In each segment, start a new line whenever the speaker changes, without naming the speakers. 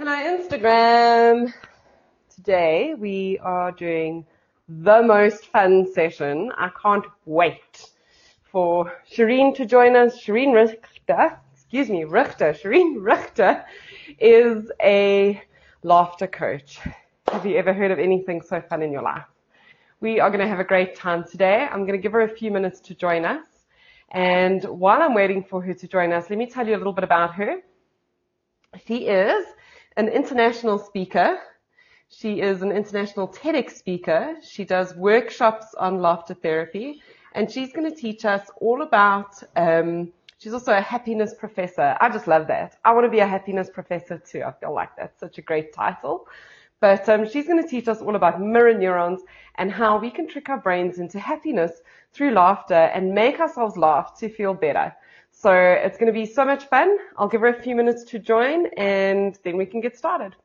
Hello, Instagram. Today we are doing the most fun session. I can't wait for Shareen to join us. Shareen Richter, Shareen Richter is a laughter coach. Have you ever heard of anything so fun in your life? We are going to have a great time today. I'm going to give her a few minutes to join us. And while I'm waiting for her to join us, let me tell you a little bit about her. She is an international speaker. She is an international TEDx speaker. She does workshops on laughter therapy, and she's going to teach us all about, she's also a happiness professor. I just love that. I want to be a happiness professor too. I feel like that's such a great title. But she's going to teach us all about mirror neurons and how we can trick our brains into happiness through laughter and make ourselves laugh to feel better. So it's going to be so much fun. I'll give her a few minutes to join and then we can get started.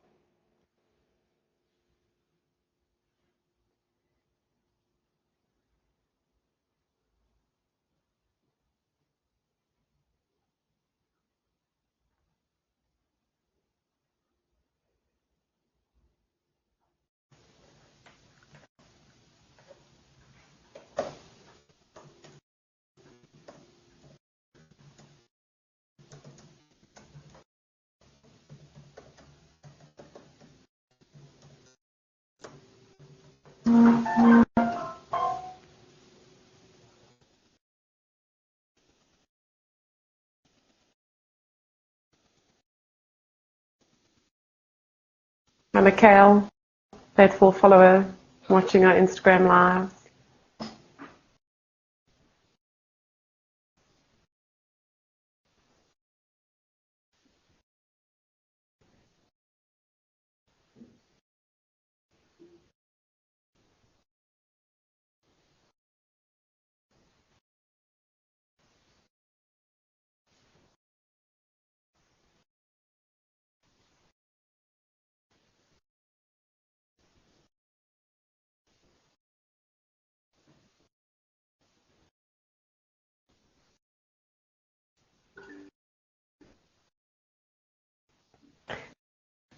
Hi, Mikhail, faithful follower, watching our Instagram lives.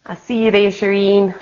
I see you there, Shareen.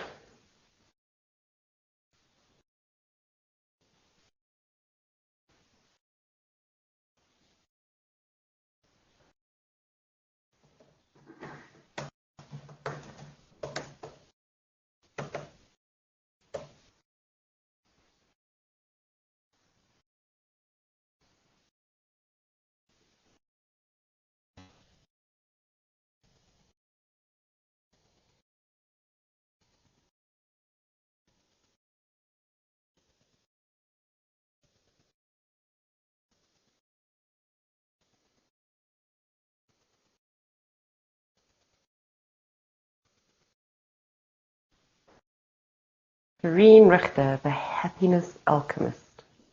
Shareen Richter, the happiness alchemist.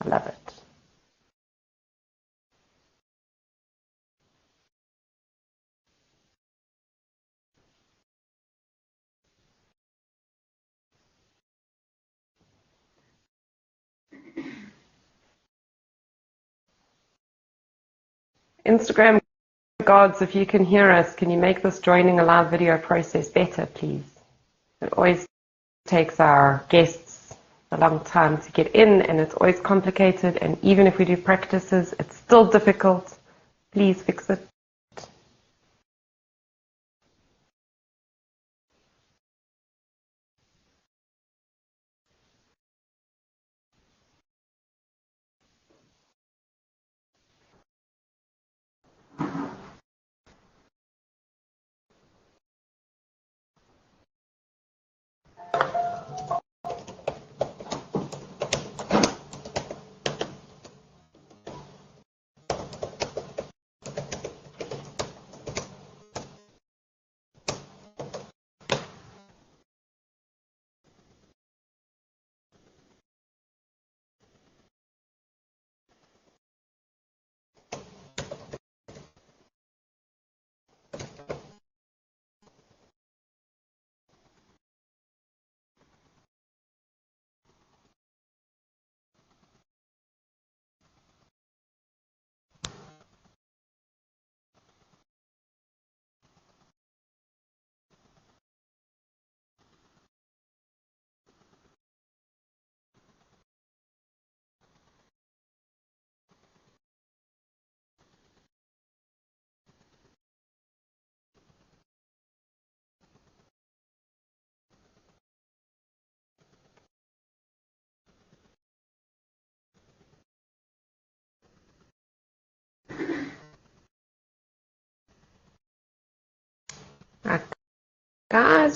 I love it. Instagram gods, if you can hear us, can you make this joining a live video process better, please? It always takes our guests a long time to get in, and it's always complicated, and even if we do practices, it's still difficult. Please fix it.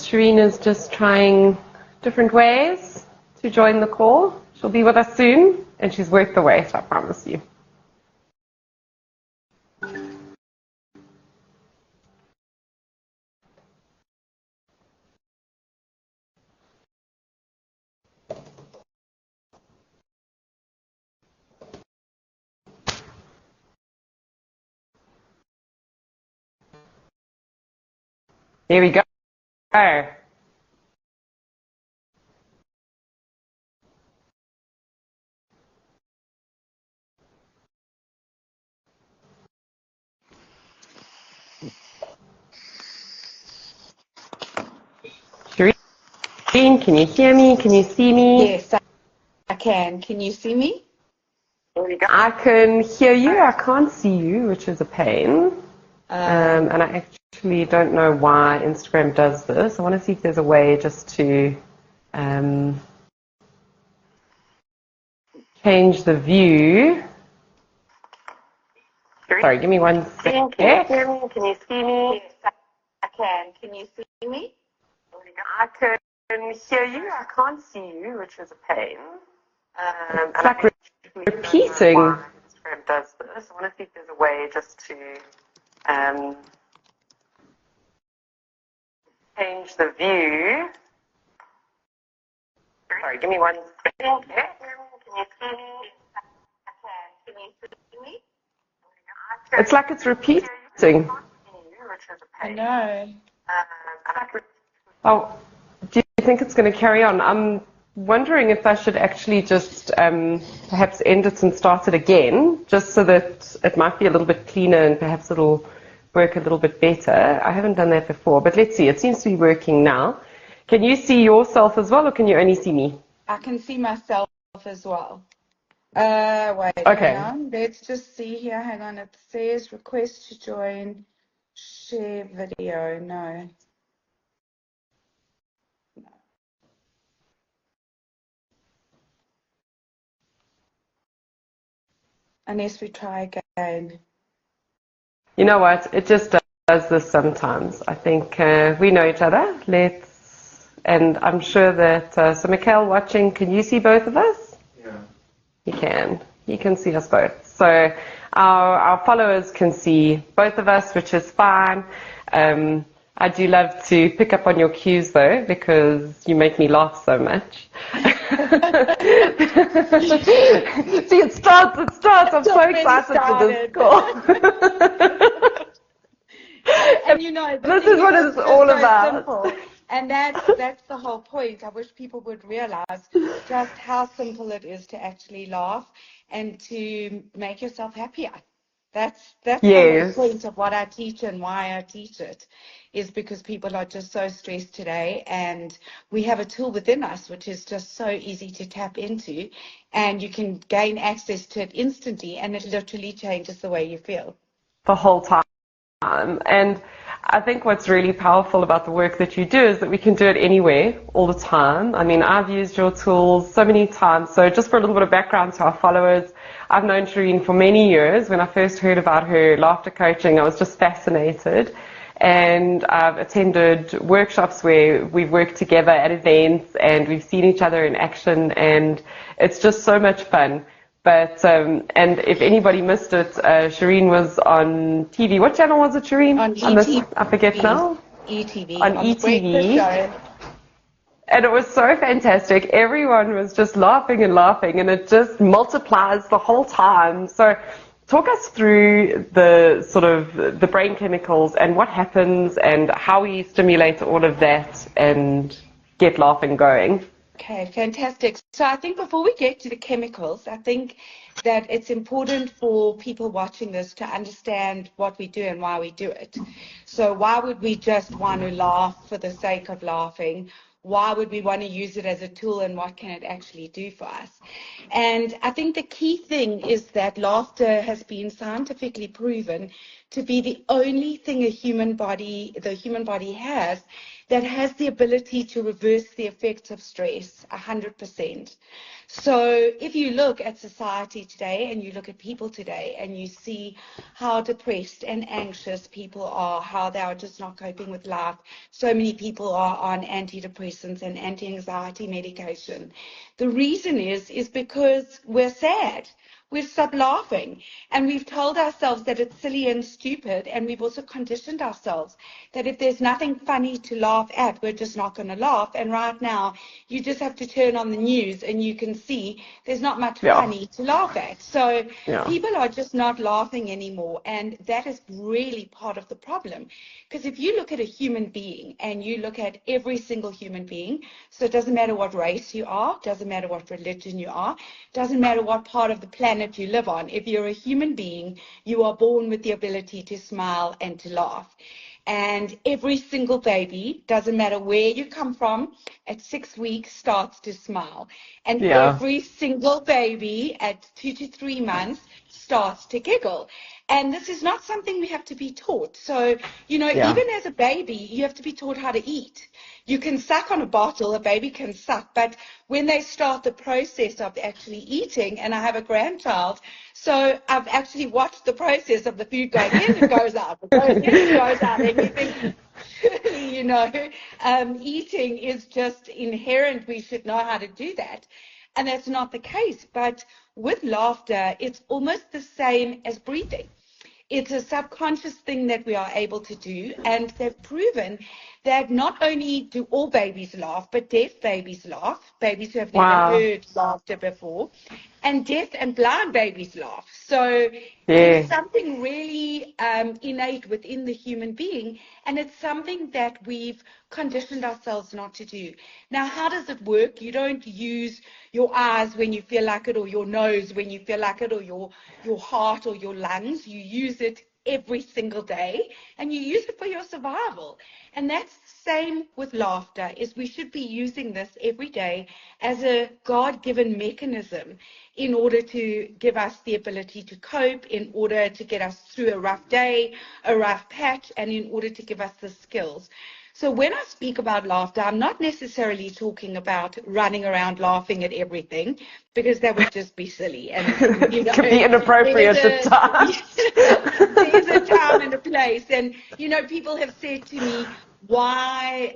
joiners. Shareen is just trying different ways to join the call. She'll be with us soon, and she's worth the wait, I promise you. Here we go. Shareen, can you hear me? Can you see me?
Yes, I can. Can you see me?
I can hear you. I can't see you, which is a pain. And I actually don't know why Instagram does this. I want to see if there's a way just to change the view. Sorry, give me one second. Can you hear me? Can you see me?
Yes, I can. Can you see me?
I can hear you. I can't see you, which is a pain. It's like repeating. Instagram does this. I want to see if there's a way just to change the view. Sorry, give me one second. Can you see me?
I can. Can you see me?
It's like it's repeating.
I know.
Oh, do you think it's going to carry on? I'm wondering if I should actually just perhaps end it and start it again, just so that it might be a little bit cleaner and perhaps it'll work a little bit better. I haven't done that before, but let's see. It seems to be working now. Can you see yourself as well, or can you only see me?
I can see myself as well. Wait,
Okay.
hang on. Let's just see here. Hang on. It says request to join, share video. No. Unless we try again.
You know what? It just does this sometimes. I think we know each other. And I'm sure that, so Mikhail watching, can you see both of us?
Yeah.
You can. You can see us both. So our followers can see both of us, which is fine. I do love to pick up on your cues though, because you make me laugh so much. See, it starts. I'm so excited for this call.
And you know,
this is what it's all about.
Simple. And that's the whole point. I wish people would realize just how simple it is to actually laugh and to make yourself happier. That's
Yes.
the whole point of what I teach and why I teach it, is because people are just so stressed today, and we have a tool within us which is just so easy to tap into, and you can gain access to it instantly, and it literally changes the way you feel.
The whole time. And I think what's really powerful about the work that you do is that we can do it anywhere, all the time. I mean, I've used your tools so many times. So just for a little bit of background to our followers, I've known Shareen for many years. When I first heard about her laughter coaching, I was just fascinated. And I've attended workshops where we've worked together at events and we've seen each other in action, and it's just so much fun. But, and if anybody missed it, Shareen was on TV. What channel was it, Shareen?
On ETV.
I forget now.
ETV.
On ETV. And it was so fantastic. Everyone was just laughing, and it just multiplies the whole time. So talk us through the sort of the brain chemicals and what happens and how we stimulate all of that and get laughing going.
Okay, fantastic. So I think before we get to the chemicals, I think that it's important for people watching this to understand what we do and why we do it. So why would we just want to laugh for the sake of laughing? Why would we want to use it as a tool, and what can it actually do for us? And I think the key thing is that laughter has been scientifically proven to be the only thing the human body has that has the ability to reverse the effects of stress 100%. So if you look at society today and you look at people today and you see how depressed and anxious people are, how they are just not coping with life, so many people are on antidepressants and anti-anxiety medication. The reason is because we're sad. We've stopped laughing, and we've told ourselves that it's silly and stupid, and we've also conditioned ourselves that if there's nothing funny to laugh at, we're just not going to laugh. And right now, you just have to turn on the news and you can see there's not much funny to laugh at. So people are just not laughing anymore, and that is really part of the problem. Because if you look at a human being and you look at every single human being, so it doesn't matter what race you are, doesn't matter what religion you are, doesn't matter what part of the planet you live on, if you're a human being, you are born with the ability to smile and to laugh. And every single baby, doesn't matter where you come from, at 6 weeks starts to smile. And every single baby at 2 to 3 months starts to giggle. And this is not something we have to be taught. So, even as a baby, you have to be taught how to eat. You can suck on a bottle, a baby can suck, but when they start the process of actually eating, and I have a grandchild, so I've actually watched the process of the food going in and goes out, it goes in and goes out, and you think, surely, eating is just inherent, we should know how to do that. And that's not the case, but with laughter, it's almost the same as breathing. It's a subconscious thing that we are able to do, and they've proven that not only do all babies laugh, but deaf babies laugh, babies who have never heard laughter before, and deaf and blind babies laugh. So there's something really innate within the human being, and it's something that we've conditioned ourselves not to do. Now, how does it work? You don't use your eyes when you feel like it, or your nose when you feel like it, or your heart or your lungs. You use it every single day, and you use it for your survival. And that's the same with laughter, is we should be using this every day as a God-given mechanism in order to give us the ability to cope, in order to get us through a rough day, a rough patch, and in order to give us the skills. So when I speak about laughter, I'm not necessarily talking about running around laughing at everything, because that would just be silly. And
it could be inappropriate at times.
There's a time and a place. And, people have said to me, why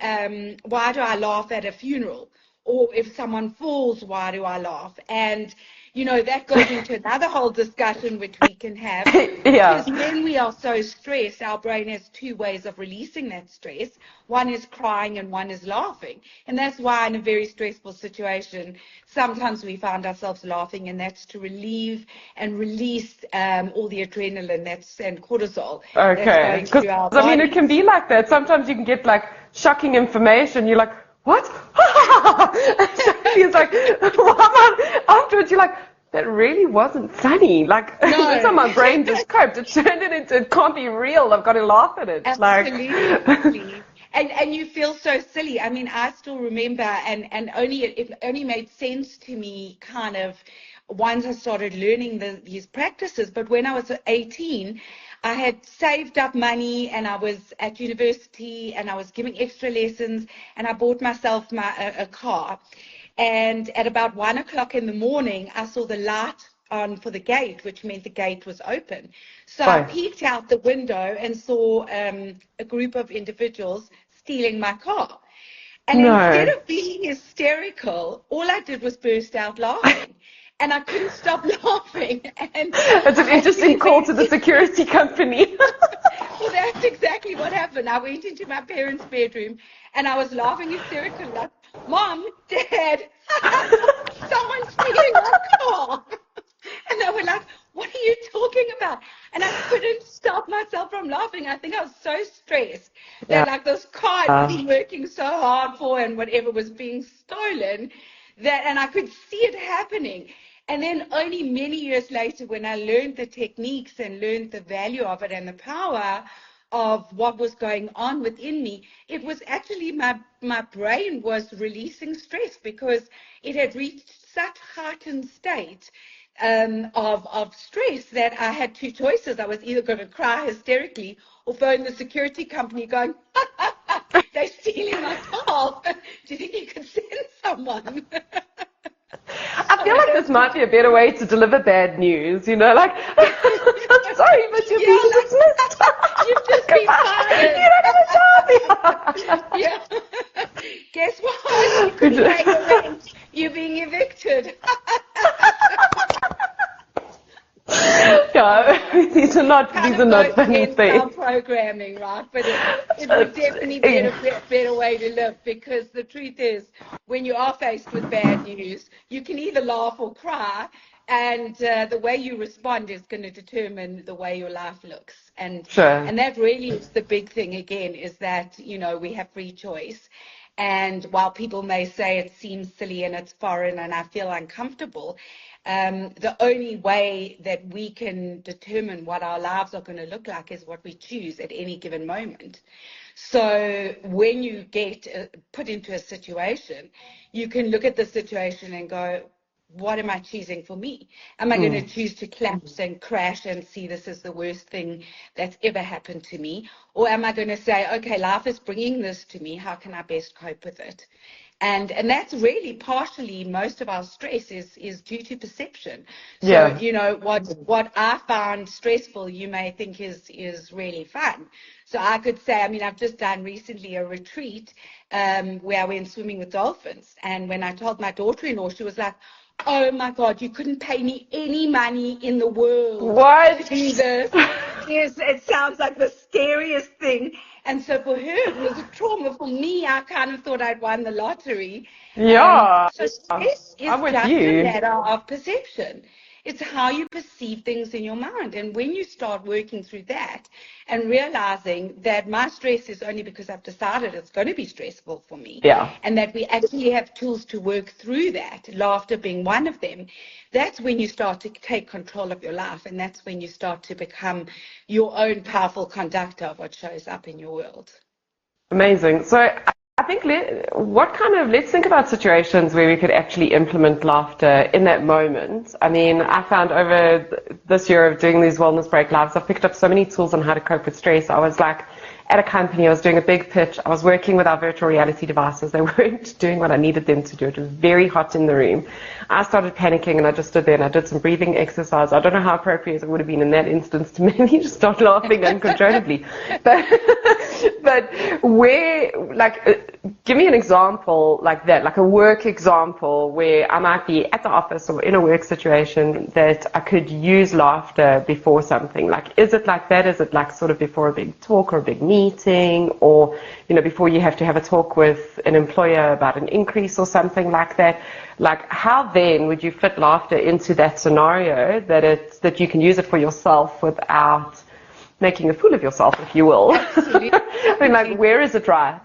do I laugh at a funeral? Or if someone falls, why do I laugh? And that goes into another whole discussion which we can have. Because when we are so stressed, our brain has two ways of releasing that stress. One is crying and one is laughing. And that's why in a very stressful situation, sometimes we find ourselves laughing, and that's to relieve and release all the adrenaline and cortisol.
Okay. Because, it can be like that. Sometimes you can get like shocking information. You're like, what? It's like, afterwards you're like, that really wasn't funny. Like, that's how my brain just coped. It turned it into, it can't be real. I've got to laugh at it.
Absolutely. And you feel so silly. I mean, I still remember, and it only made sense to me kind of once I started learning these practices. But when I was 18, I had saved up money, and I was at university, and I was giving extra lessons, and I bought myself a car. And at about 1 o'clock in the morning, I saw the light on for the gate, which meant the gate was open. So I peeked out the window and saw a group of individuals stealing my car. And instead of being hysterical, all I did was burst out laughing. And I couldn't stop laughing. And
it's an interesting call to the security company.
Well, that's exactly what happened. I went into my parents' bedroom and I was laughing hysterically, like, Mom, Dad, someone's stealing my car. And they were like, what are you talking about? And I couldn't stop myself from laughing. I think I was so stressed that like this car I'd been working so hard for, and whatever was being stolen, and I could see it happening. And then only many years later, when I learned the techniques and learned the value of it and the power of what was going on within me, it was actually my brain was releasing stress, because it had reached such heightened state of stress that I had two choices. I was either going to cry hysterically or phone the security company going, they're stealing my car. Do you think you could send someone?
I feel like this might be a better way to deliver bad news, like, sorry, but you've been dismissed.
You've just been fired.
You don't have a job.
Yeah. Guess what? You couldn't pay your rent. You're being evicted.
Yeah, these are not funny things.
Our programming, right? But it would definitely be a better way to live, because the truth is, when you are faced with bad news, you can either laugh or cry, and the way you respond is going to determine the way your life looks. And that really is the big thing again, is that, we have free choice. And while people may say it seems silly and it's foreign and I feel uncomfortable, the only way that we can determine what our lives are going to look like is what we choose at any given moment. So when you get put into a situation, you can look at the situation and go, what am I choosing for me? Am I going to choose to collapse and crash and see this is the worst thing that's ever happened to me? Or am I going to say, okay, life is bringing this to me. How can I best cope with it? And that's really partially, most of our stress is due to perception. So, what I found stressful, you may think is really fun. So I could say, I've just done recently a retreat where I went swimming with dolphins. And when I told my daughter-in-law, she was like, oh my God, you couldn't pay me any money in the world.
What?
To do this. Yes, it sounds like the scariest thing. And so for her, it was a trauma. For me, I kind of thought I'd won the lottery.
Yeah.
So stress is
I'm with
just
you.
a matter of perception. It's how you perceive things in your mind. And when you start working through that and realizing that my stress is only because I've decided it's going to be stressful for me, and that we actually have tools to work through that, laughter being one of them, that's when you start to take control of your life. And that's when you start to become your own powerful conductor of what shows up in your world.
Amazing. So I think let's think about situations where we could actually implement laughter in that moment. I found over this year of doing these wellness break lives, I've picked up so many tools on how to cope with stress. I was like at a company, I was doing a big pitch. I was working with our virtual reality devices. They weren't doing what I needed them to do. It was very hot in the room. I started panicking and I just stood there and I did some breathing exercise. I don't know how appropriate it would have been in that instance to maybe just start laughing uncontrollably. But give me an example like that, like a work example where I might be at the office or in a work situation that I could use laughter before something. Like, is it like that? Is it like sort of before a big talk or a big meeting, or, before you have to have a talk with an employer about an increase or something like that? Like, how then would you fit laughter into that scenario that you can use it for yourself without making a fool of yourself, if you will?
Absolutely.
Where is it right?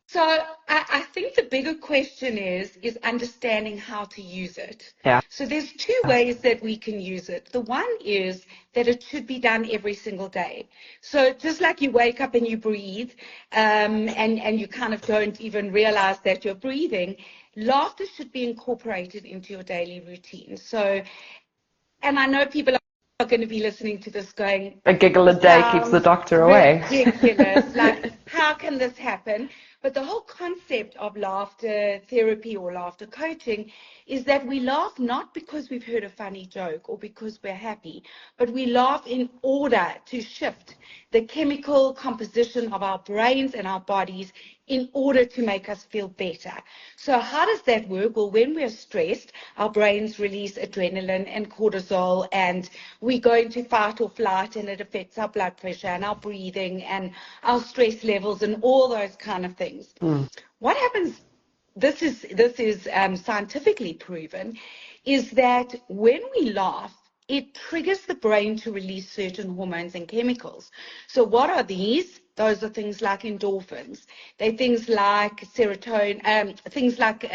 So I think the bigger question is understanding how to use it.
Yeah.
So there's two ways that we can use it. The one is that it should be done every single day. So just like you wake up and you breathe, and you kind of don't even realize that you're breathing, laughter should be incorporated into your daily routine. So, and I know people are going to be listening to this going,
a giggle a day keeps the doctor away.
Ridiculous. Like, how can this happen? But the whole concept of laughter therapy or laughter coaching is that we laugh not because we've heard a funny joke or because we're happy, but we laugh in order to shift the chemical composition of our brains and our bodies in order to make us feel better. So how does that work? Well, when we're stressed, our brains release adrenaline and cortisol, and we go into fight or flight, and it affects our blood pressure and our breathing and our stress levels and all those kind of things. What happens, this is scientifically proven, is that when we laugh, it triggers the brain to release certain hormones and chemicals. So what are these? Those are things like endorphins. They're things like serotonin, things like,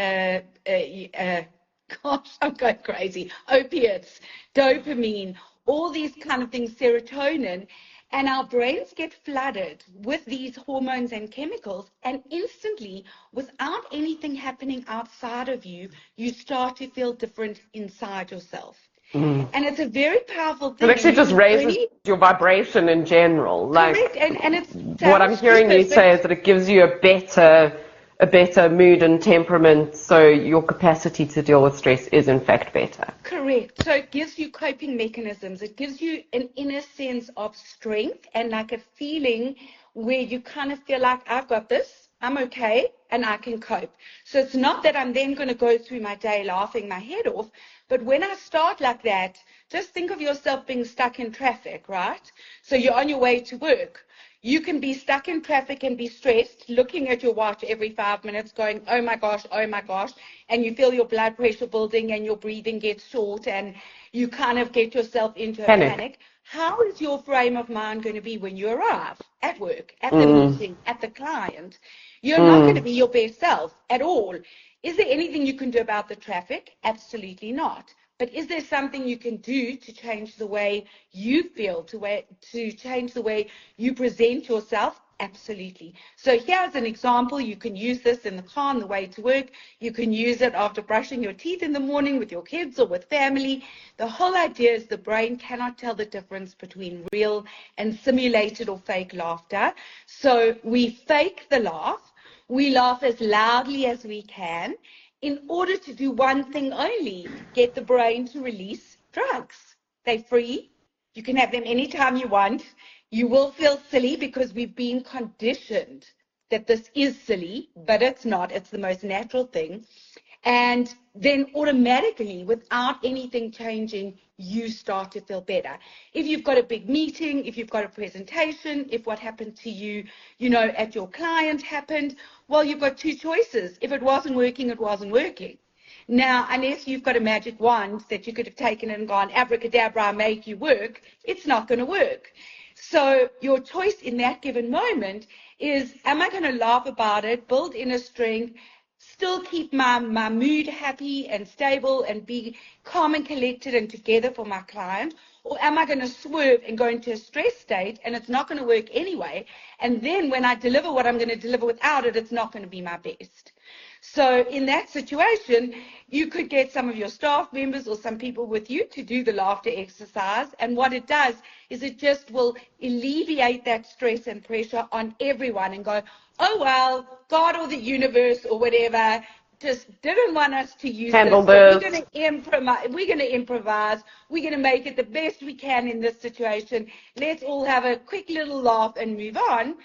gosh, I'm going crazy, opiates, dopamine, all these kind of things, serotonin. And our brains get flooded with these hormones and chemicals, and instantly, without anything happening outside of you, you start to feel different inside yourself. And it's a very powerful
It
thing. And
actually
you
just
can
raises
only,
your vibration in general.
correct,
Like,
and it
what
sounds
I'm hearing you
stupid,
say
but
is that it gives you a better mood and temperament, so your capacity to deal with stress is in fact better.
correct. So it gives you coping mechanisms. It gives you an inner sense of strength and like a feeling where you kind of feel like, I've got this, I'm okay, and I can cope. So it's not that I'm then going to go through my day laughing my head off, but when I start like that, just think of yourself being stuck in traffic, right? So you're on your way to work. You can be stuck in traffic and be stressed, looking at your watch every 5 minutes, going, oh my gosh, and you feel your blood pressure building and your breathing gets short and you kind of get yourself into a
Panic.
panic. How is your frame of mind going to be when you arrive at work, at the
Mm,
meeting, at the client? You're not going to
mm.
be your best self at all. Is there anything you can do about the traffic? Absolutely not. But is there something you can do to change the way you feel, to change the way you present yourself? Absolutely. So here's an example. You can use this in the car on the way to work. You can use it after brushing your teeth in the morning with your kids or with family. The whole idea is the brain cannot tell the difference between real and simulated or fake laughter. So we fake the laugh. We laugh as loudly as we can in order to do one thing only, get the brain to release drugs. They're free. You can have them anytime you want. You will feel silly because we've been conditioned that this is silly, but it's not. It's the most natural thing. And then automatically, without anything changing, you start to feel better. If you've got a big meeting, if you've got a presentation, if what happened to you, at your client happened, well, you've got two choices. If it wasn't working, it wasn't working. Now, unless you've got a magic wand that you could have taken and gone, abracadabra, make you work, it's not going to work. So your choice in that given moment is, am I going to laugh about it, build inner strength, still keep my mood happy and stable and be calm and collected and together for my client? Or am I going to swerve and go into a stress state and it's not going to work anyway? And then when I deliver what I'm going to deliver without it, it's not going to be my best. So in that situation, you could get some of your staff members or some people with you to do the laughter exercise. And what it does is it just will alleviate that stress and pressure on everyone and go, oh, well, God or the universe or whatever just didn't want us to use
Handle
this. So we're
this.
going to improvise. We're going to make it the best we can in this situation. Let's all have a quick little laugh and move on.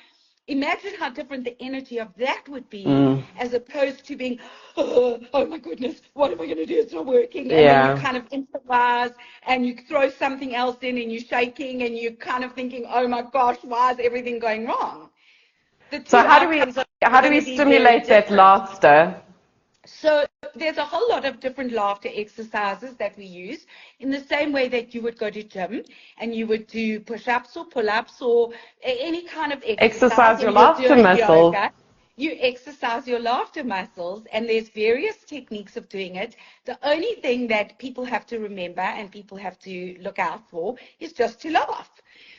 Imagine how different the energy of that would be
Mm.
as opposed to being, oh my goodness, what am I going to do? It's not working. And then you
Yeah.
kind of improvise and you throw something else in and you're shaking and you're kind of thinking, oh my gosh, why is everything going wrong? The
So
two outcomes are
how do
going
we
to be very
stimulate that
different.
laughter?
So there's a whole lot of different laughter exercises that we use in the same way that you would go to gym and you would do push-ups or pull-ups or any kind of exercise,
Exercise
or
your
you're
laughter
doing
muscles.
yoga. You exercise your laughter muscles, and there's various techniques of doing it. The only thing that people have to remember and people have to look out for is just to laugh.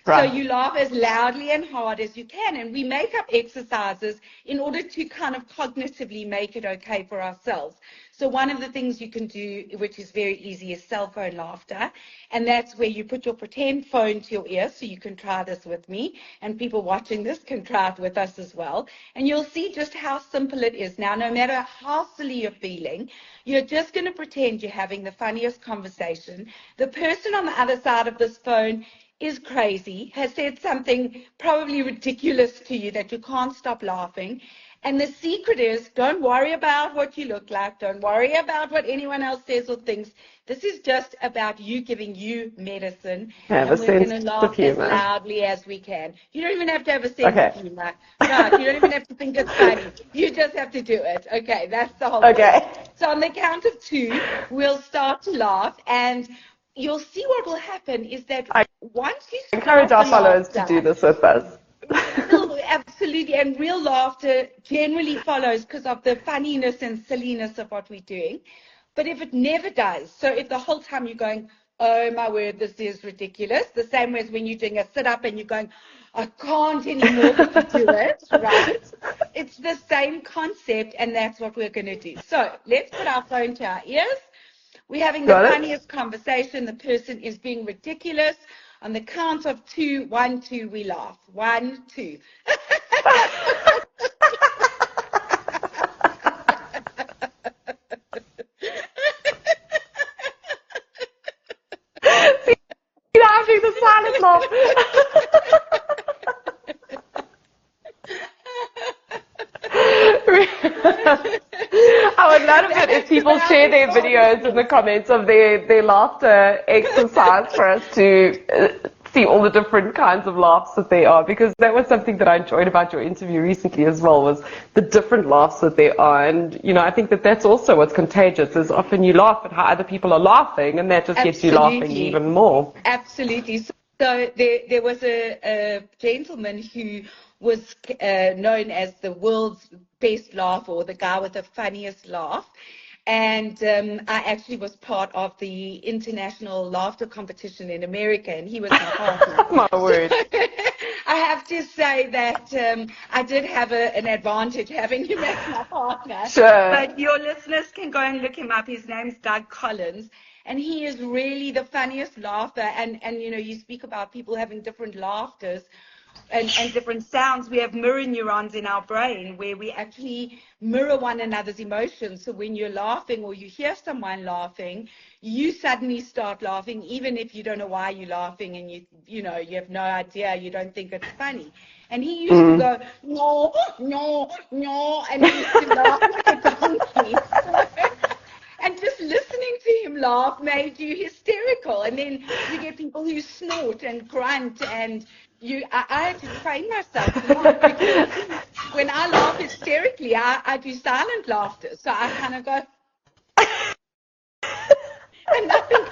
So
Right.
you laugh as loudly and hard as you can. And we make up exercises in order to kind of cognitively make it okay for ourselves. So one of the things you can do, which is very easy, is cell phone laughter. And that's where you put your pretend phone to your ear. So you can try this with me. And people watching this can try it with us as well. And you'll see just how simple it is. Now, no matter how silly you're feeling, you're just going to pretend you're having the funniest conversation. The person on the other side of this phone is crazy, has said something probably ridiculous to you that you can't stop laughing. And the secret is, don't worry about what you look like. Don't worry about what anyone else says or thinks. This is just about you giving you medicine.
Have a
And we're going
sense
to
of
laugh as
humor.
loudly as we can. You don't even have to have a sense of
Okay.
humor. Right. You don't even have to think it's funny. You just have to do it. Okay. That's the whole thing.
Okay.
So on the count of two, we'll start to laugh, and you'll see what will happen is that
I
once you
encourage
start
our
the
followers to do
laughter,
this with us.
no, absolutely, and real laughter generally follows because of the funniness and silliness of what we're doing. But if it never does, so if the whole time you're going, oh my word, this is ridiculous, the same way as when you're doing a sit up and you're going, I can't anymore, but you do it, right? It's the same concept, and that's what we're going to do. So let's put our phone to our ears. We're having the
Got it?
funniest conversation. The person is being ridiculous. On the count of 2, 1, 2, we laugh. 1, 2.
See, I'm doing the silent laugh. I would love it if people share their videos in the comments of their laughter exercise for us to see all the different kinds of laughs that they are, because that was something that I enjoyed about your interview recently as well, was the different laughs that there are. And, you know, I think that that's also what's contagious, is often you laugh at how other people are laughing, and that just gets you laughing even more.
Absolutely. So there was a gentleman who was known as the world's best laugher, or the guy with the funniest laugh. And I actually was part of the international laughter competition in America, and he was my partner.
My word.
I have to say that I did have an advantage having him as my partner.
Sure.
But your listeners can go and look him up. His name's Doug Collins. And he is really the funniest laugher. And you know, you speak about people having different laughters and different sounds. We have mirror neurons in our brain where we actually mirror one another's emotions. So when you're laughing or you hear someone laughing, you suddenly start laughing, even if you don't know why you're laughing, and you know, you have no idea, you don't think it's funny. And he used to go, no, no, no, and he used to laugh like a donkey. And just listening to him laugh made you hysterical. And then you get people who snort and grunt, and I had to train myself to laugh, because when I laugh hysterically, I do silent laughter. So I kind of go, and nothing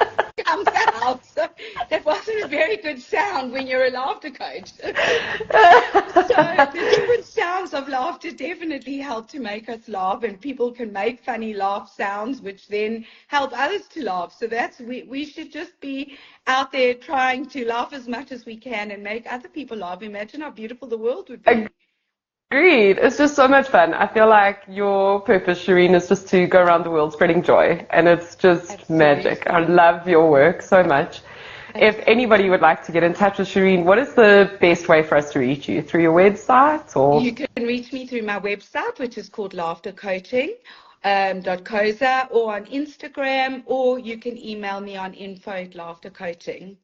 comes out. So that wasn't a very good sound when you're a laughter coach. So the different sounds of laughter definitely help to make us laugh, and people can make funny laugh sounds, which then help others to laugh. So we should just be out there trying to laugh as much as we can and make other people laugh. Imagine how beautiful the world would be.
Agreed. It's just so much fun. I feel like your purpose, Shareen, is just to go around the world spreading joy, and it's just
Absolutely.
magic. I love your work so much. If anybody would like to get in touch with Shareen, what is the best way for us to reach you? Through your website, or?
You can reach me through my website, which is called laughtercoaching.coza, or on Instagram, or you can email me on info@laughtercoaching.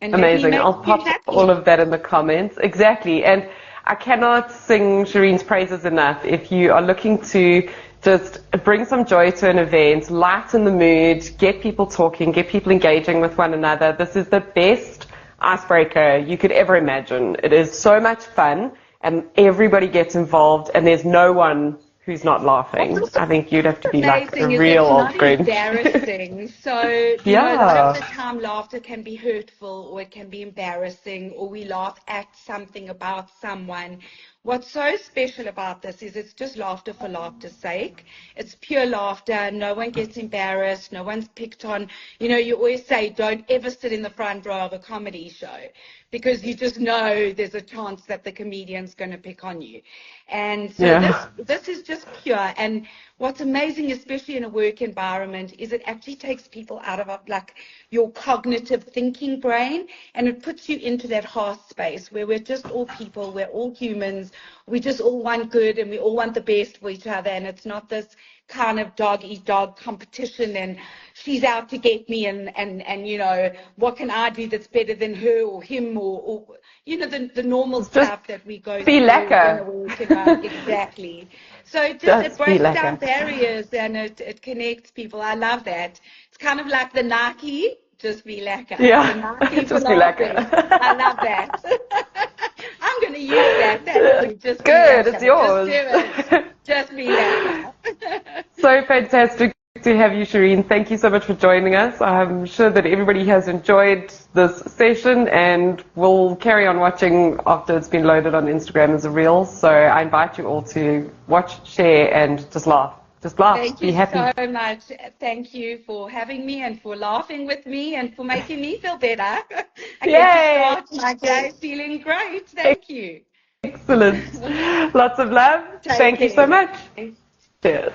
And
Amazing. I'll pop all of that in the comments. Exactly. And I cannot sing Shareen's praises enough. If you are looking to just bring some joy to an event, lighten the mood, get people talking, get people engaging with one another, this is the best icebreaker you could ever imagine. It is so much fun, and everybody gets involved, and there's no one who's not laughing. I think you'd have to be like a real old friend.
It's not embarrassing. So, you know, a lot of the time laughter can be hurtful, or it can be embarrassing, or we laugh at something about someone. What's so special about this is it's just laughter for laughter's sake. It's pure laughter. No one gets embarrassed. No one's picked on. You know, you always say, don't ever sit in the front row of a comedy show, because you just know there's a chance that the comedian's going to pick on you. And so this is just pure. And what's amazing, especially in a work environment, is it actually takes people out of like your cognitive thinking brain, and it puts you into that heart space where we're just all people, we're all humans, we just all want good, and we all want the best for each other. And it's not this kind of dog eat dog competition, and she's out to get me, and you know, what can I do that's better than her or him, or you know, the normal stuff that we go through. Exactly. So it breaks down barriers, and it connects people. I love that. It's kind of like the Nike, just be lekker.
Yeah,
the Nike
just be lekker.
I love that. I'm going to use that. Thank you. Just
good, it's yours.
Just do it. Just be lekker.
So fantastic to have you, Shareen. Thank you so much for joining us. I'm sure that everybody has enjoyed this session, and we'll carry on watching after it's been loaded on Instagram as a reel. So I invite you all to watch, share, and just laugh. Just laugh.
Thank
be happy.
you so much. Thank you for having me, and for laughing with me, and for making me feel better. I get to start my day feeling great. Thank you.
Excellent. Lots of love. Thank you so much. Cheers.